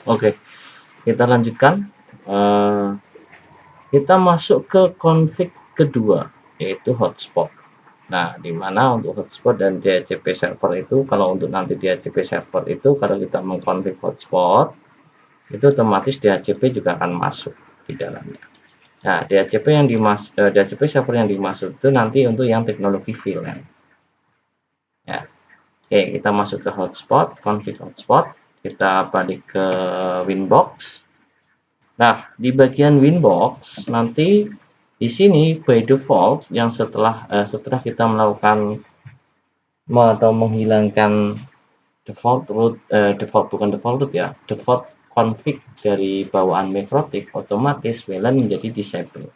Oke, kita lanjutkan. Kita masuk ke config kedua, yaitu hotspot. Nah, di mana untuk hotspot dan DHCP server itu, kalau untuk nanti DHCP server itu, kalau kita mengkonfig hotspot, itu otomatis DHCP juga akan masuk di dalamnya. Nah, DHCP server yang dimaksud itu nanti untuk yang teknologi VLAN. Ya. Oke, kita masuk ke hotspot, config hotspot, kita balik ke Winbox. Nah, di bagian Winbox nanti di sini by default yang setelah kita melakukan atau menghilangkan default root default config dari bawaan Mikrotik, otomatis WLAN menjadi disable.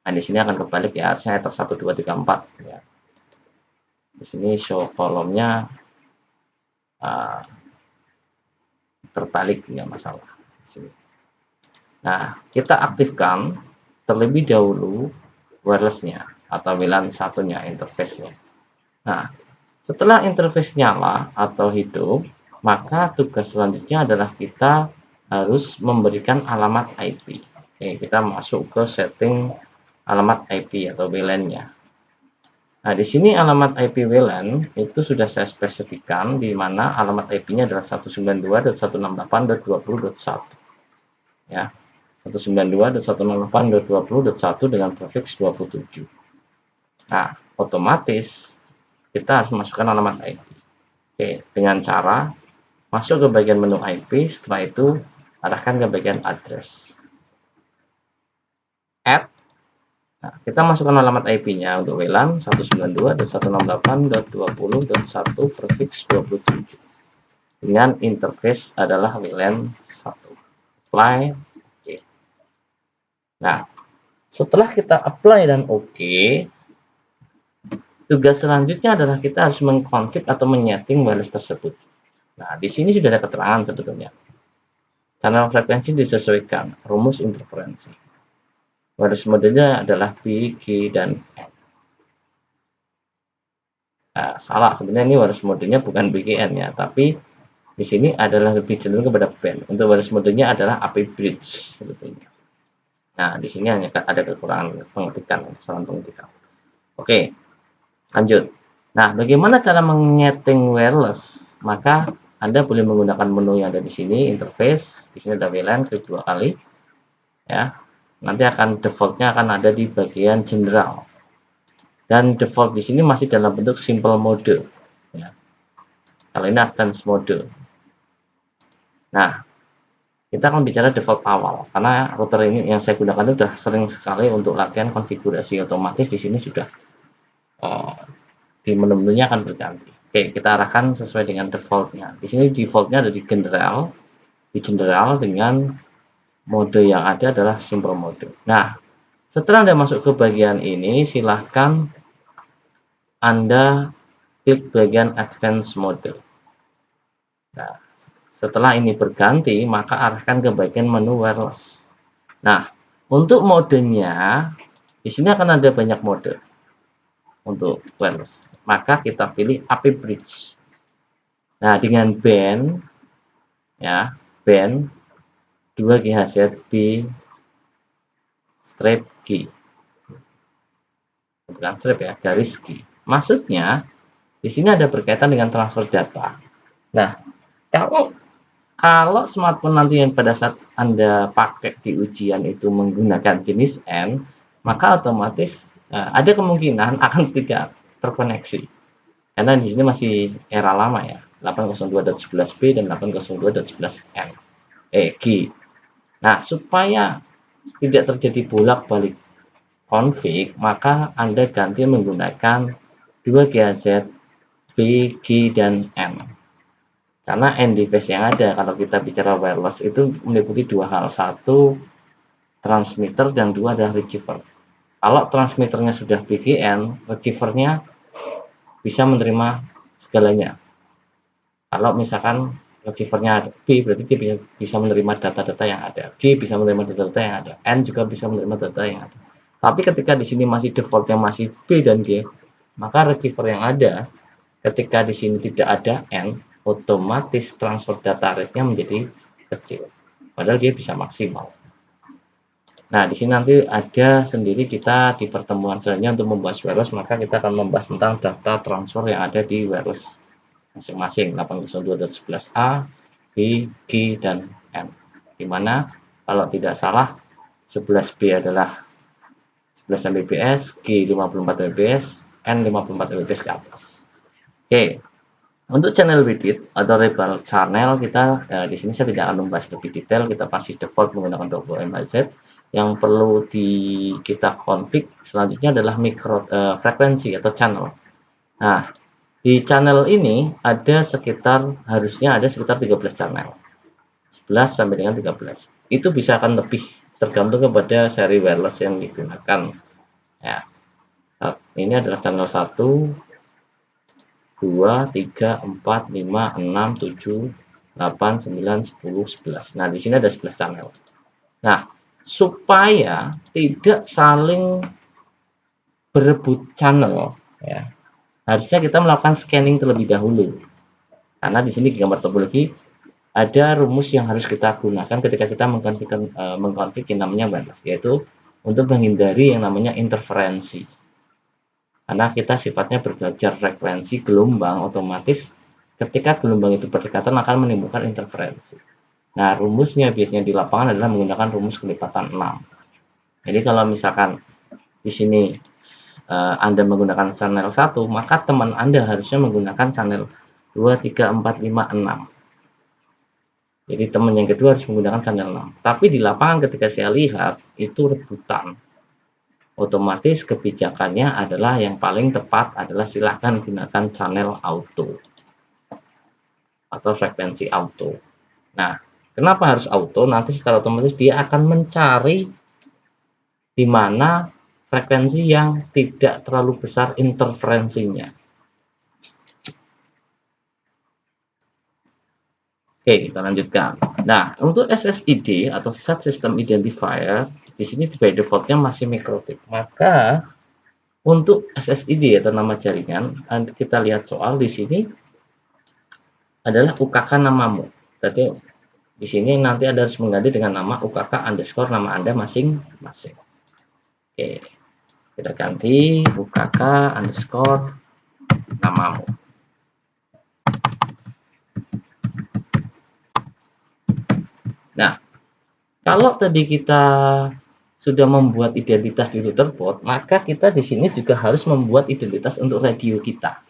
Nah, di sini akan kebalik ya, harusnya header 1 2 3 4 ya. Di sini show kolomnya terbalik, nggak masalah di sini. Nah, kita aktifkan terlebih dahulu wirelessnya atau WLAN satunya, interface-nya. Nah, setelah interface nyala atau hidup, maka tugas selanjutnya adalah kita harus memberikan alamat IP. Oke, kita masuk ke setting alamat IP atau WLAN-nya. Nah, di sini alamat IP WLAN itu sudah saya spesifikkan, di mana alamat IP-nya adalah 192.168.20.1. Ya, 192.168.20.1 dengan prefix 27. Nah, otomatis kita harus masukkan alamat IP. Oke, dengan cara masuk ke bagian menu IP, setelah itu arahkan ke bagian address. Add. Nah, kita masukkan alamat IP-nya untuk WLAN 192.168.20.1 prefix 27. Dengan interface adalah WLAN 1. Apply. Oke. Nah, setelah kita apply dan oke, tugas selanjutnya adalah kita harus mengkonfig atau menyeting wireless tersebut. Nah, di sini sudah ada keterangan sebetulnya. Channel frekuensi disesuaikan, rumus interferensi. Wireless modenya adalah B, G, dan N. Nah, salah, sebenarnya ini wireless modenya bukan BGN ya, tapi di sini adalah lebih cenderung kepada band. Untuk wireless modenya adalah AP bridge sebetulnya. Nah, di sini hanya ada kekurangan pengetikan, kesalahan pengetikan. Oke, lanjut. Nah, bagaimana cara menyeting wireless? Maka Anda boleh menggunakan menu yang ada di sini, interface. Di sini ada WLAN, klik 2 kali. Ya, nanti defaultnya akan ada di bagian general. Dan default di sini masih dalam bentuk simple mode. Ya. Kalau ini advanced mode. Nah, kita akan bicara default awal, karena router ini yang saya gunakan itu sudah sering sekali untuk latihan konfigurasi otomatis. Di sini sudah di menu-menunya akan berganti. Oke, kita arahkan sesuai dengan defaultnya. Di sini defaultnya ada di general, dengan mode yang ada adalah simple mode. Nah, setelah Anda masuk ke bagian ini, silahkan Anda klik bagian advanced mode. Nah, setelah ini berganti, maka arahkan ke bagian menu wireless. Nah, untuk modenya, di sini akan ada banyak mode untuk wireless. Maka kita pilih AP bridge. Nah, dengan band ya, band 2 GHz B strip G. Bukan strip ya, garis G. Maksudnya di sini ada berkaitan dengan transfer data. Nah, kalau smartphone nanti yang pada saat Anda pakai di ujian itu menggunakan jenis N, maka otomatis ada kemungkinan akan tidak terkoneksi. Karena di sini masih era lama ya, 802.11b dan 802.11n. G. Nah, supaya tidak terjadi bolak-balik config, maka Anda ganti menggunakan 2 GHz B, G, dan M. Karena end device yang ada kalau kita bicara wireless itu meliputi dua hal, satu transmitter dan dua adalah receiver. Kalau transmitternya sudah BGN, receivernya bisa menerima segalanya. Kalau misalkan receivernya B, berarti dia bisa menerima data-data yang ada. G bisa menerima data-data yang ada. N juga bisa menerima data yang ada. Tapi ketika di sini masih defaultnya masih B dan G, maka receiver yang ada ketika di sini tidak ada N, otomatis transfer data rate-nya menjadi kecil, padahal dia bisa maksimal. Nah, di sini nanti ada sendiri kita di pertemuan selanjutnya untuk membahas wireless, maka kita akan membahas tentang data transfer yang ada di wireless masing-masing 802.11a, B, G, dan N. Dimana kalau tidak salah 11B adalah 11 Mbps, G 54 Mbps, N 54 Mbps ke atas. Oke, untuk channel widget atau label channel kita di sini saya tidak akan membahas lebih detail, kita pasti default menggunakan 20 MHz. Yang perlu kita config selanjutnya adalah frekuensi atau channel. Nah, di channel ini harusnya ada sekitar 13 channel. 11 sampai dengan 13. Itu bisa akan lebih tergantung kepada seri wireless yang digunakan. Ya. Ini adalah channel 1, 2, 3, 4, 5, 6, 7, 8, 9, 10, 11. Nah, di sini ada 11 channel. Nah, supaya tidak saling berebut channel, ya, harusnya kita melakukan scanning terlebih dahulu. Karena di sini gambar topologi ada rumus yang harus kita gunakan ketika kita mengkonfig yang namanya wireless, yaitu untuk menghindari yang namanya interferensi. Karena kita sifatnya belajar frekuensi gelombang, otomatis ketika gelombang itu berdekatan akan menimbulkan interferensi. Nah, rumusnya biasanya di lapangan adalah menggunakan rumus kelipatan 6. Jadi kalau misalkan di sini Anda menggunakan channel 1, maka teman Anda harusnya menggunakan channel 2, 3, 4, 5, 6. Jadi teman yang kedua harus menggunakan channel 6. Tapi di lapangan ketika saya lihat itu rebutan. Otomatis kebijakannya adalah yang paling tepat adalah silakan gunakan channel auto atau frekuensi auto. Nah, kenapa harus auto? Nanti secara otomatis dia akan mencari di mana frekuensi yang tidak terlalu besar interferensinya. Oke, kita lanjutkan. Nah, untuk SSID atau Set System Identifier, di sini by defaultnya masih mikrotik. Maka untuk SSID atau nama jaringan, kita lihat soal di sini adalah UKK namamu. Berarti di sini nanti Anda harus mengganti dengan nama UKK underscore nama Anda masing-masing. Oke, kita ganti UKK underscore namamu. Nah, kalau tadi kita sudah membuat identitas di router port, maka kita di sini juga harus membuat identitas untuk radio kita.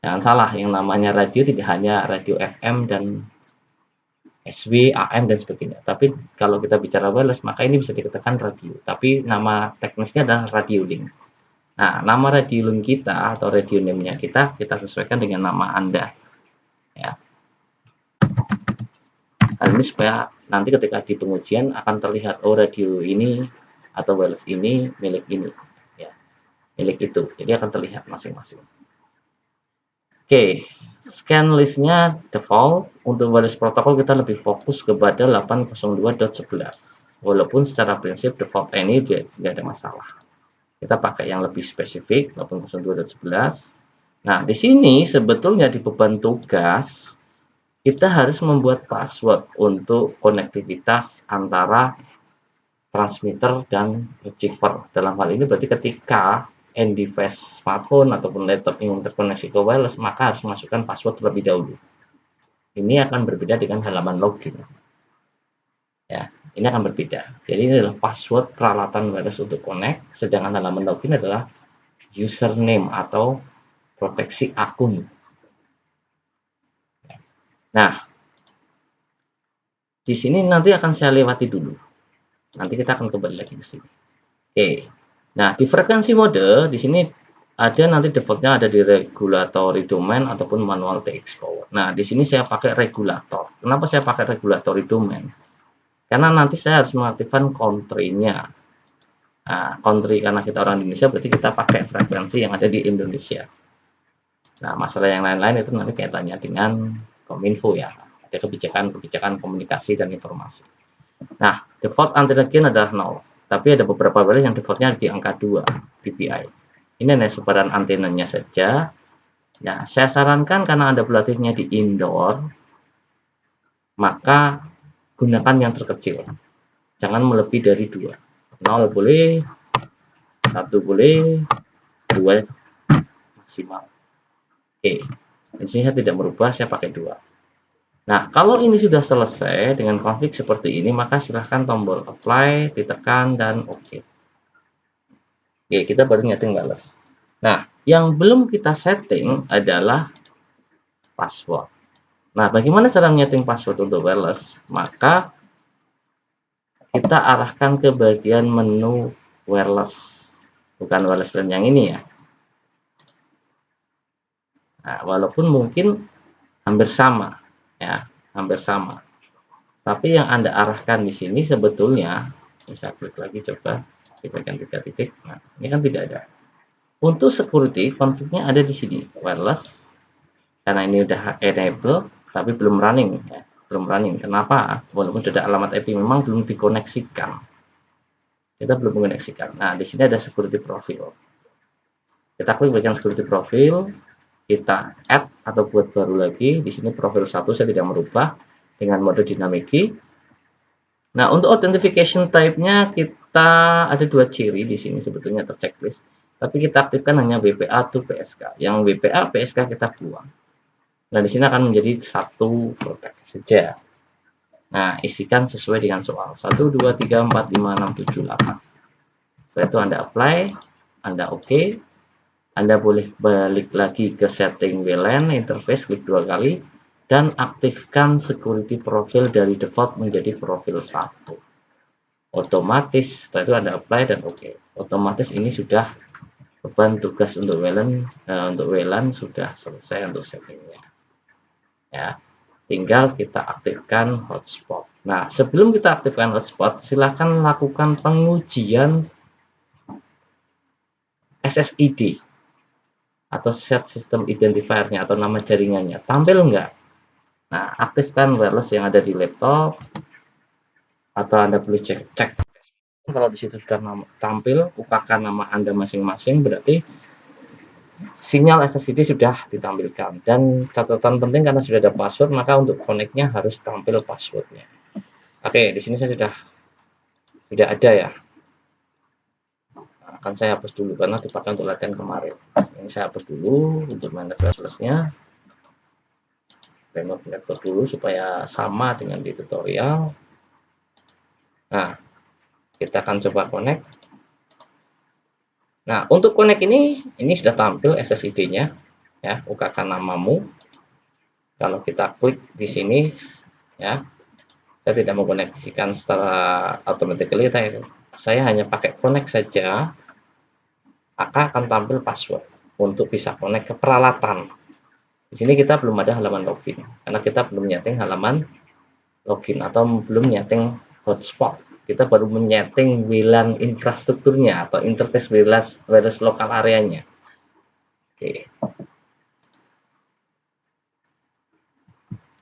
Jangan salah, yang namanya radio tidak hanya radio FM dan SW, AM, dan sebagainya. Tapi kalau kita bicara wireless, maka ini bisa dikatakan radio. Tapi nama teknisnya adalah radio link. Nah, nama radio link kita atau radio name-nya kita sesuaikan dengan nama Anda. Ya. Hal ini supaya nanti ketika di pengujian akan terlihat, oh radio ini atau wireless ini milik ini. Ya, milik itu. Jadi akan terlihat masing-masing. Oke, scan listnya default. Untuk wireless protokol kita lebih fokus kepada 802.11. Walaupun secara prinsip default ini tidak ada masalah. Kita pakai yang lebih spesifik 802.11. Nah, di sini sebetulnya di beban tugas kita harus membuat password untuk konektivitas antara transmitter dan receiver. Dalam hal ini berarti ketika end device smartphone ataupun laptop ingin terkoneksi ke wireless, maka harus masukkan password terlebih dahulu. Ini akan berbeda dengan halaman login. Ya, ini akan berbeda. Jadi ini adalah password peralatan wireless untuk connect, sedangkan halaman login adalah username atau proteksi akun. Nah, di sini nanti akan saya lewati dulu. Nanti kita akan kembali lagi ke sini. Oke. Nah, di frekuensi mode di sini ada nanti defaultnya ada di regulatory domain ataupun manual TX power. Nah, di sini saya pakai regulator. Kenapa saya pakai regulatory domain? Karena nanti saya harus mengaktifkan country-nya. Nah, country karena kita orang Indonesia berarti kita pakai frekuensi yang ada di Indonesia. Nah, masalah yang lain-lain itu nanti kaitannya dengan Kominfo ya. Ada kebijakan komunikasi dan informasi. Nah, default antena gain adalah 0. Tapi ada beberapa wireless yang defaultnya di angka 2 dpi. Ini hanya sebaran antenanya saja. Nah, saya sarankan karena Anda berlatihnya di indoor, maka gunakan yang terkecil. Jangan melebihi dari 2. 0 boleh, 1 boleh, 2 maksimal. Oke. Di sini saya tidak merubah, saya pakai 2. Nah, kalau ini sudah selesai dengan konflik seperti ini, maka silahkan tombol apply, ditekan, dan oke. Oke, kita baru nyeting wireless. Nah, yang belum kita setting adalah password. Nah, bagaimana cara menyeting password untuk wireless? Maka kita arahkan ke bagian menu wireless, bukan wireless LAN yang ini ya. Nah, walaupun mungkin hampir sama ya, hampir sama. Tapi yang Anda arahkan di sini sebetulnya, bisa klik lagi coba di bagian 3 titik. Nah, ini kan tidak ada. Untuk security, konfliknya ada di sini, wireless. Karena ini udah enable, tapi belum running ya. Belum running. Kenapa? Walaupun sudah ada alamat IP, memang belum dikoneksikan. Kita belum mengoneksikan. Nah, di sini ada security profile. Kita klik bagian security profile, kita add atau buat baru lagi. Di sini profil 1 saya tidak merubah dengan mode dynamic key. Nah, untuk authentication type-nya kita ada 2 ciri di sini sebetulnya terchecklist. Tapi kita aktifkan hanya WPA to PSK. Yang WPA PSK kita buang. Nah, di sini akan menjadi 1 protect saja. Nah, isikan sesuai dengan soal. 1, 2, 3, 4, 5, 6, 7, 8. Setelah itu Anda apply, Anda OK. Anda boleh balik lagi ke setting WLAN interface, klik 2 kali, dan aktifkan security profile dari default menjadi profil 1. Otomatis, setelah itu Anda apply dan OK. Otomatis ini sudah beban tugas untuk WLAN sudah selesai untuk settingnya. Ya. Tinggal kita aktifkan hotspot. Nah, sebelum kita aktifkan hotspot, silakan lakukan pengujian SSID atau set system identifier-nya atau nama jaringannya. Tampil enggak? Nah, aktifkan wireless yang ada di laptop atau Anda perlu cek. Kalau di situ sudah tampil, bukakan nama Anda masing-masing, berarti sinyal SSID sudah ditampilkan. Dan catatan penting karena sudah ada password, maka untuk connect-nya harus tampil passwordnya. Oke, di sini saya sudah ada ya. Akan saya hapus dulu karena dipakai untuk latihan kemarin. Ini saya hapus dulu untuk manage wireless-nya. Remote laptop dulu supaya sama dengan di tutorial. Nah, kita akan coba connect. Nah, untuk connect ini sudah tampil SSID-nya ya, bukakan namamu. Kalau kita klik di sini ya, saya tidak mengkoneksikan secara automatically, saya hanya pakai connect saja, maka akan tampil password untuk bisa connect ke peralatan. Di sini kita belum ada halaman login karena kita belum nyeting halaman login atau belum nyeting hotspot. Kita baru menyeting WLAN infrastrukturnya atau interface wireless lokal areanya. Oke.